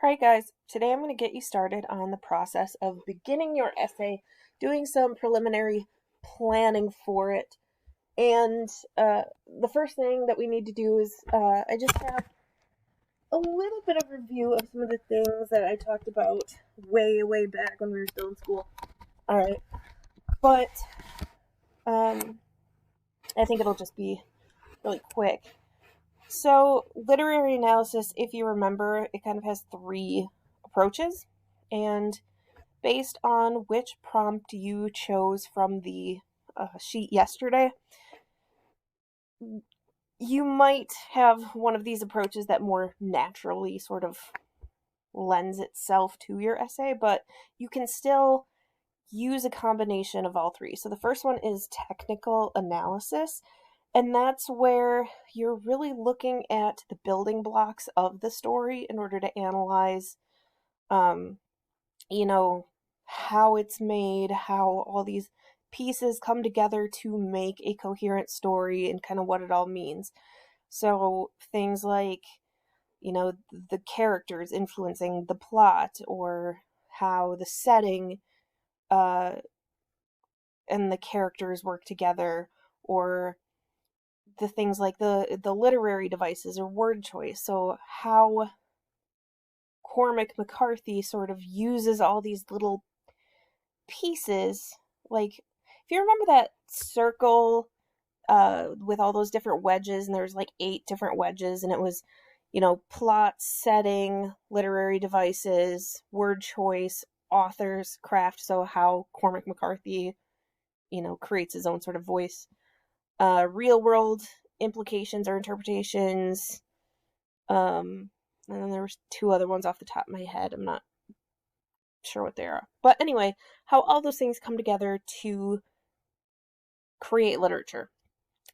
Alright guys, today I'm going to get you started on the process of beginning your essay, doing some preliminary planning for it. And the first thing that we need to do is I just have a little bit of review of some of the things that I talked about way back when we were still in school. Alright, but I think it'll just be really quick. So, literary analysis, if you remember, it kind of has three approaches, and based on which prompt you chose from the sheet yesterday, you might have one of these approaches that more naturally sort of lends itself to your essay, but you can still use a combination of all three. So the first one is technical analysis, and that's where you're really looking at the building blocks of the story in order to analyze, um, you know, how it's made, how all these pieces come together to make a coherent story and kind of what it all means. So things like, the characters influencing the plot, or how the setting uh, and the characters work together, or the things like the literary devices or word choice. So how Cormac McCarthy sort of uses all these little pieces. Like, if you remember that circle with all those different wedges, and there's like 8 different wedges, and it was, plot, setting, literary devices, word choice, authors, craft. So how Cormac McCarthy, creates his own sort of voice. Real world implications or interpretations. And then there was 2 other ones off the top of my head. I'm not sure what they are. But anyway, how all those things come together to create literature.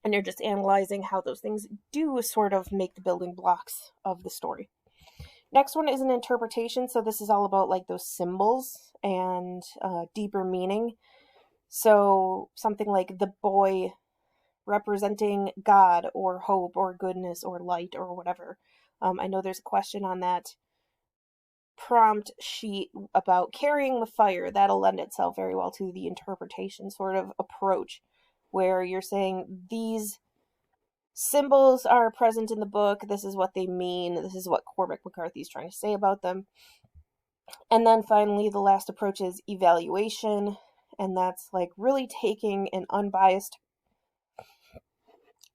And you're just analyzing how those things do sort of make the building blocks of the story. Next one is an interpretation. So this is all about like those symbols and deeper meaning. So something like the boy representing God or hope or goodness or light or whatever. I know there's a question on that prompt sheet about carrying the fire. That'll lend itself very well to the interpretation sort of approach, where you're saying these symbols are present in the book, this is what they mean, this is what Cormac McCarthy is trying to say about them. And then finally, the last approach is evaluation, and that's like really taking an unbiased,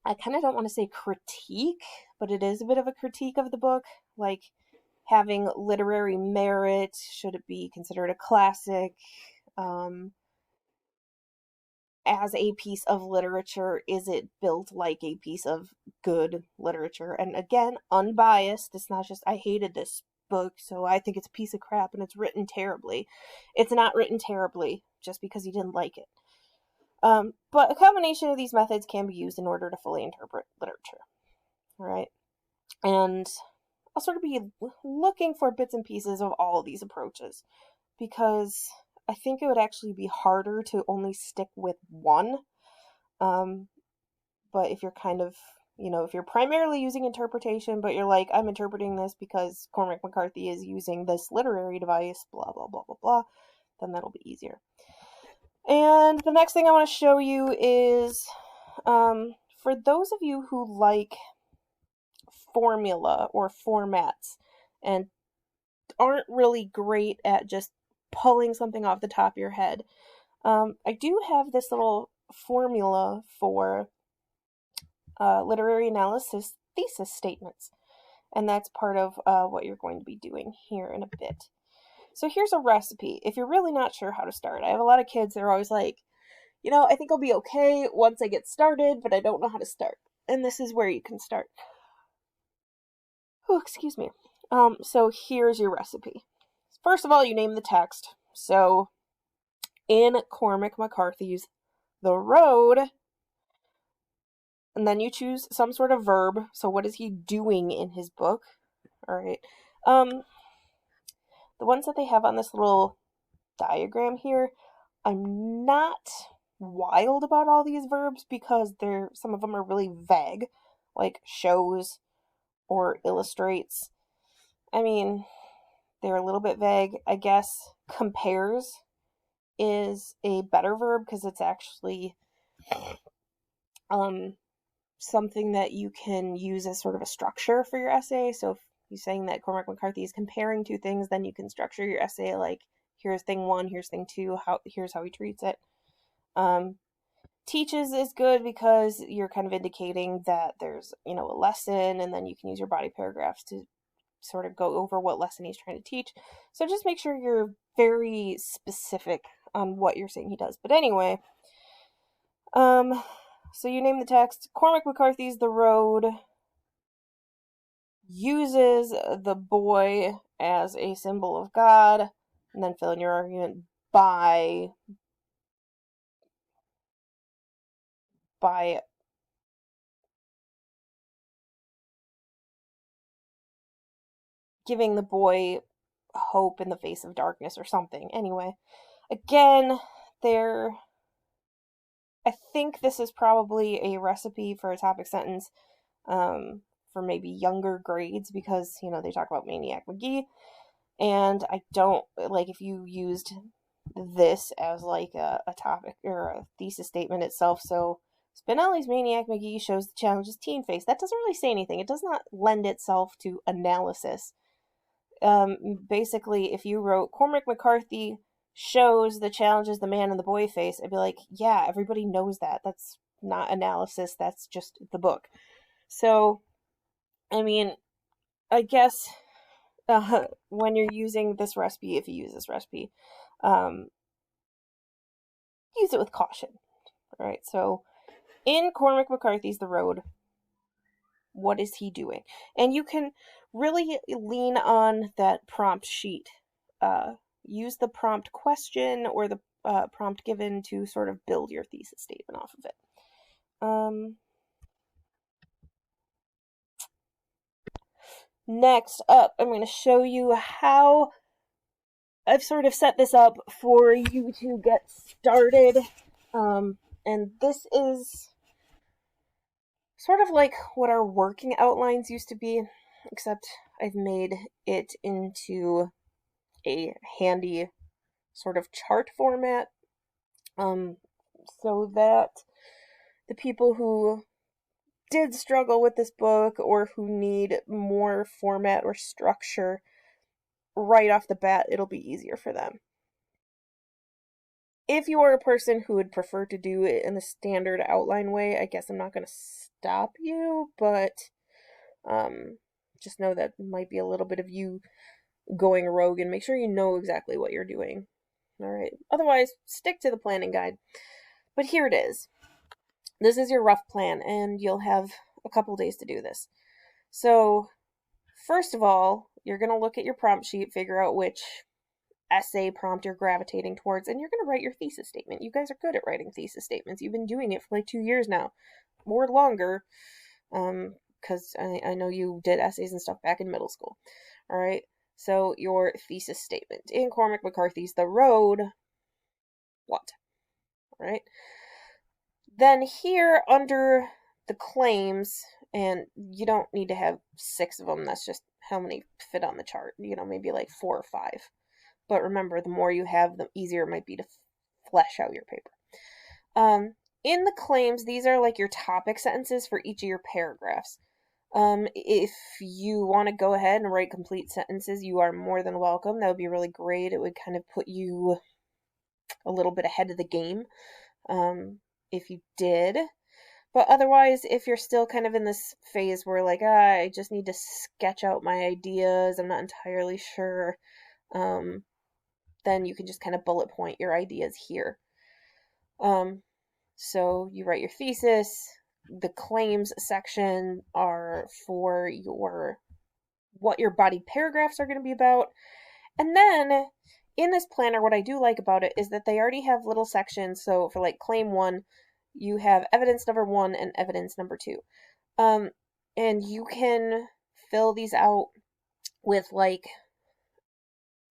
I kind of don't want to say critique, but it is a bit of a critique of the book, like having literary merit. Should it be considered a classic? As a piece of literature, is it built like a piece of good literature? And again, unbiased. It's not just, I hated this book, so I think it's a piece of crap and it's written terribly. It's not written terribly just because you didn't like it. But a combination of these methods can be used in order to fully interpret literature. All right. And I'll sort of be looking for bits and pieces of all of these approaches, because I think it would actually be harder to only stick with one. But if you're kind of, if you're primarily using interpretation, but you're like, I'm interpreting this because Cormac McCarthy is using this literary device, blah, blah, blah, blah, blah, then that'll be easier. And the next thing I want to show you is, for those of you who like formula or formats and aren't really great at just pulling something off the top of your head, I do have this little formula for literary analysis thesis statements, and that's part of what you're going to be doing here in a bit. So here's a recipe if you're really not sure how to start. I have a lot of kids that are always like, I think I'll be okay once I get started, but I don't know how to start. And this is where you can start. Oh, excuse me. So here's your recipe. First of all, you name the text. So in Cormac McCarthy's The Road, and then you choose some sort of verb. So what is he doing in his book? All right. The ones that they have on this little diagram here, I'm not wild about all these verbs because some of them are really vague, like shows or illustrates. I mean, they're a little bit vague. I guess compares is a better verb because it's actually something that you can use as sort of a structure for your essay. So if you're saying that Cormac McCarthy is comparing two things, then you can structure your essay like, here's thing one, here's thing two, here's how he treats it. Teaches is good because you're kind of indicating that there's, a lesson, and then you can use your body paragraphs to sort of go over what lesson he's trying to teach. So just make sure you're very specific on what you're saying he does. But anyway, so you name the text. Cormac McCarthy's The Road uses the boy as a symbol of God, and then fill in your argument by giving the boy hope in the face of darkness or something. Anyway, again, I think this is probably a recipe for a topic sentence for maybe younger grades because, they talk about Maniac Magee. And I don't, if you used this as like a topic or a thesis statement itself. So Spinelli's Maniac Magee shows the challenges teen face. That doesn't really say anything. It does not lend itself to analysis. Basically, if you wrote Cormac McCarthy shows the challenges the man and the boy face, I'd be like, yeah, everybody knows that. That's not analysis. That's just the book. So, I guess when you're using this recipe, if you use this recipe, use it with caution. All right. So, in Cormac McCarthy's The Road, what is he doing? And you can really lean on that prompt sheet. Use the prompt question or the prompt given to sort of build your thesis statement off of it. Next up, I'm going to show you how I've sort of set this up for you to get started. And this is sort of like what our working outlines used to be, except I've made it into a handy sort of chart format, so that the people who did struggle with this book or who need more format or structure right off the bat, it'll be easier for them. If you are a person who would prefer to do it in the standard outline way, I guess I'm not going to stop you, but just know that might be a little bit of you going rogue, and make sure you know exactly what you're doing. All right. Otherwise, stick to the planning guide. But here it is. This is your rough plan, and you'll have a couple days to do this. So, first of all, you're going to look at your prompt sheet, figure out which essay prompt you're gravitating towards, and you're going to write your thesis statement. You guys are good at writing thesis statements. You've been doing it for like 2 years now, or longer, because I know you did essays and stuff back in middle school. All right. So your thesis statement in Cormac McCarthy's The Road, what? All right. Then here under the claims, and you don't need to have 6 of them, that's just how many fit on the chart, maybe like 4 or 5. But remember, the more you have, the easier it might be to flesh out your paper. In the claims, these are like your topic sentences for each of your paragraphs. If you want to go ahead and write complete sentences, you are more than welcome. That would be really great. It would kind of put you a little bit ahead of the game, if you did. But otherwise, if you're still kind of in this phase where like, I just need to sketch out my ideas, I'm not entirely sure, then you can just kind of bullet point your ideas here. So you write your thesis. The claims section are for what your body paragraphs are going to be about. And then in this planner, what I do like about it is that they already have little sections. So for like claim 1, you have evidence number 1 and evidence number 2. And you can fill these out with like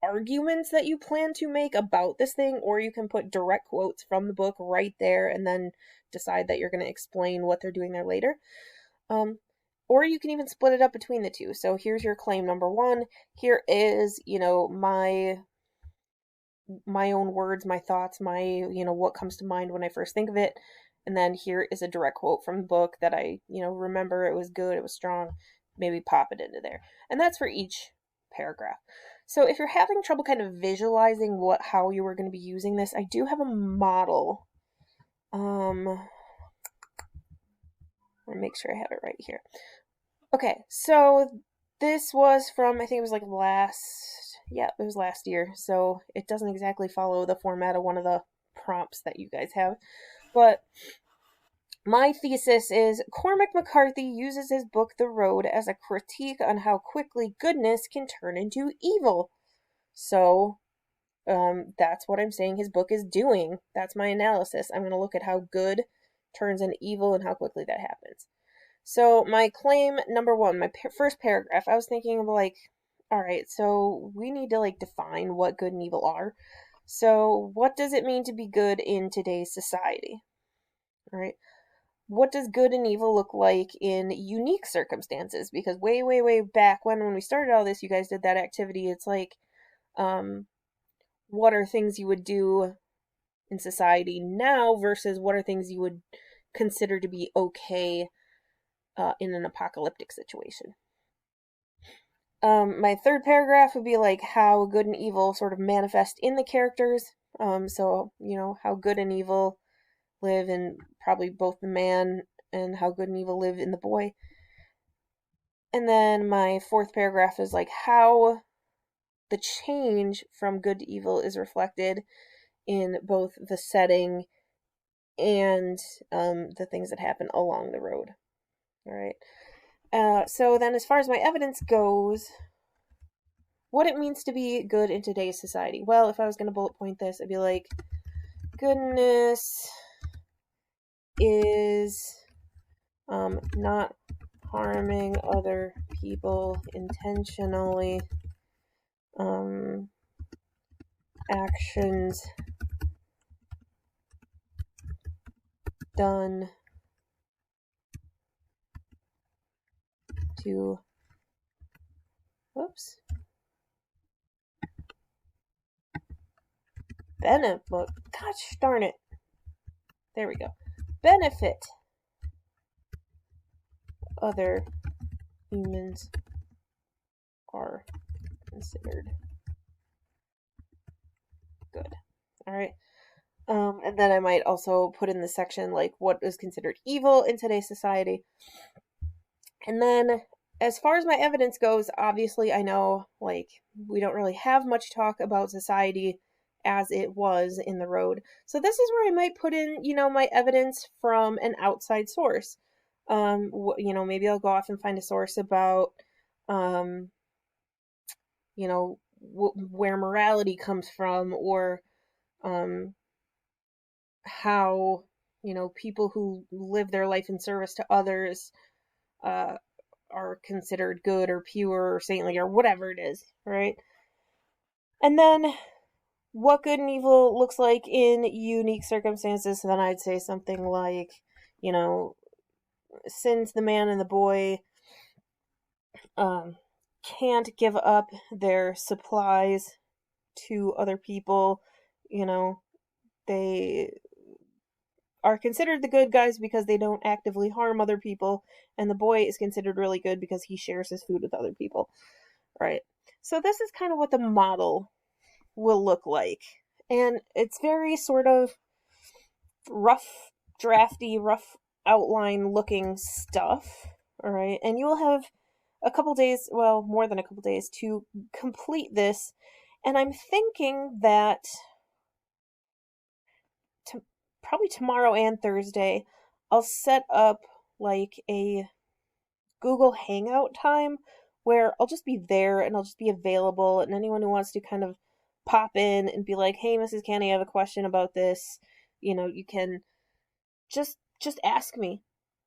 arguments that you plan to make about this thing, or you can put direct quotes from the book right there and then decide that you're going to explain what they're doing there later. or you can even split it up between the two. So here's your claim number one. Here is, my own words, my thoughts, what comes to mind when I first think of it. And then here is a direct quote from the book that I, remember. It was good, it was strong, maybe pop it into there. And that's for each paragraph. So if you're having trouble kind of visualizing how you were going to be using this, I do have a model. Let me make sure I have it right here. Okay, so this was from, I think it was like it was last year, so it doesn't exactly follow the format of one of the prompts that you guys have. But my thesis is Cormac McCarthy uses his book The Road as a critique on how quickly goodness can turn into evil. So, that's what I'm saying his book is doing. That's my analysis. I'm going to look at how good turns into evil and how quickly that happens. So my claim number one, my first paragraph, I was thinking of all right, so we need to define what good and evil are. So what does it mean to be good in today's society? All right. What does good and evil look like in unique circumstances? Because way, way, way back when we started all this, you guys did that activity. It's what are things you would do in society now versus what are things you would consider to be okay in an apocalyptic situation. My third paragraph would be how good and evil sort of manifest in the characters. So, how good and evil live in probably both the man and how good and evil live in the boy. And then my fourth paragraph is how the change from good to evil is reflected in both the setting and the things that happen along the road. All right. So then as far as my evidence goes, what it means to be good in today's society. Well, if I was going to bullet point this, I'd be goodness is not harming other people intentionally, actions done to benefit, gosh darn it, there we go, benefit other humans are considered good. All right. And then I might also put in the section what is considered evil in today's society. And then as far as my evidence goes, obviously I know we don't really have much talk about society as it was in the road. So this is where I might put in, my evidence from an outside source. Maybe I'll go off and find a source about, where morality comes from, or how, people who live their life in service to others are considered good or pure or saintly or whatever it is, right? And then what good and evil looks like in unique circumstances. So then I'd say something since the man and the boy can't give up their supplies to other people, they are considered the good guys because they don't actively harm other people, and the boy is considered really good because he shares his food with other people, right? So this is kind of what the model will look like, and it's very sort of rough, drafty, rough outline looking stuff, all right? And you will have a couple days, well, more than a couple days to complete this, and I'm thinking that probably tomorrow and Thursday, I'll set up a Google Hangout time where I'll just be there and I'll just be available, and anyone who wants to kind of pop in and be hey, Mrs. Canny, I have a question about this, you can just ask me,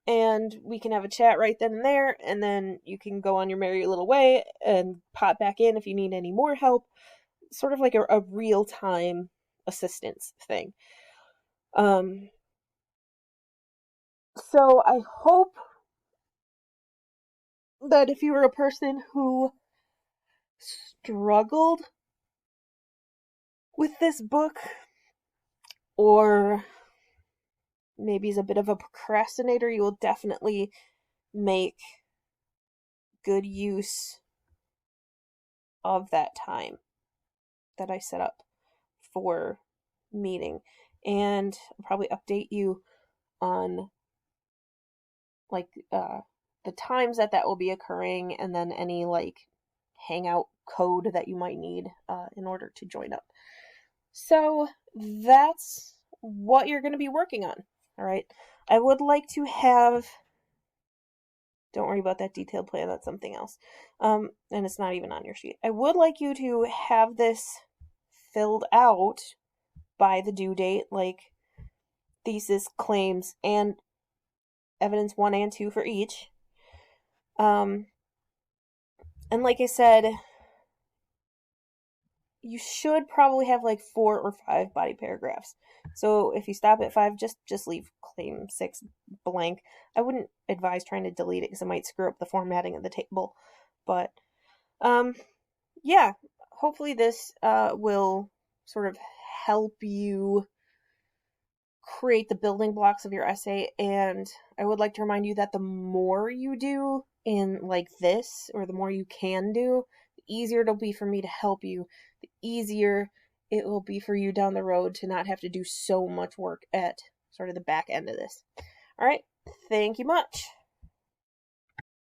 and we can have a chat right then and there, and then you can go on your merry little way and pop back in if you need any more help, sort of like a real-time assistance thing. So I hope that if you were a person who struggled with this book, or maybe is a bit of a procrastinator, you will definitely make good use of that time that I set up for meeting. And I'll probably update you on like the times that will be occurring, and then any like hangout code that you might need in order to join up. So that's what you're going to be working on. All right. I would like to have. Don't worry about that detailed plan. That's something else. And it's not even on your sheet. I would like you to have this filled out by the due date, like thesis, claims, and evidence 1 and 2 for each. And like I said, you should probably have like 4 or 5 body paragraphs. So if you stop at 5, just leave claim 6 blank. I wouldn't advise trying to delete it because it might screw up the formatting of the table. But yeah, hopefully this will sort of help you create the building blocks of your essay. And I would like to remind you that the more you do in like this, or the more you can do, the easier it'll be for me to help you, the easier it will be for you down the road to not have to do so much work at sort of the back end of this. All right, thank you much.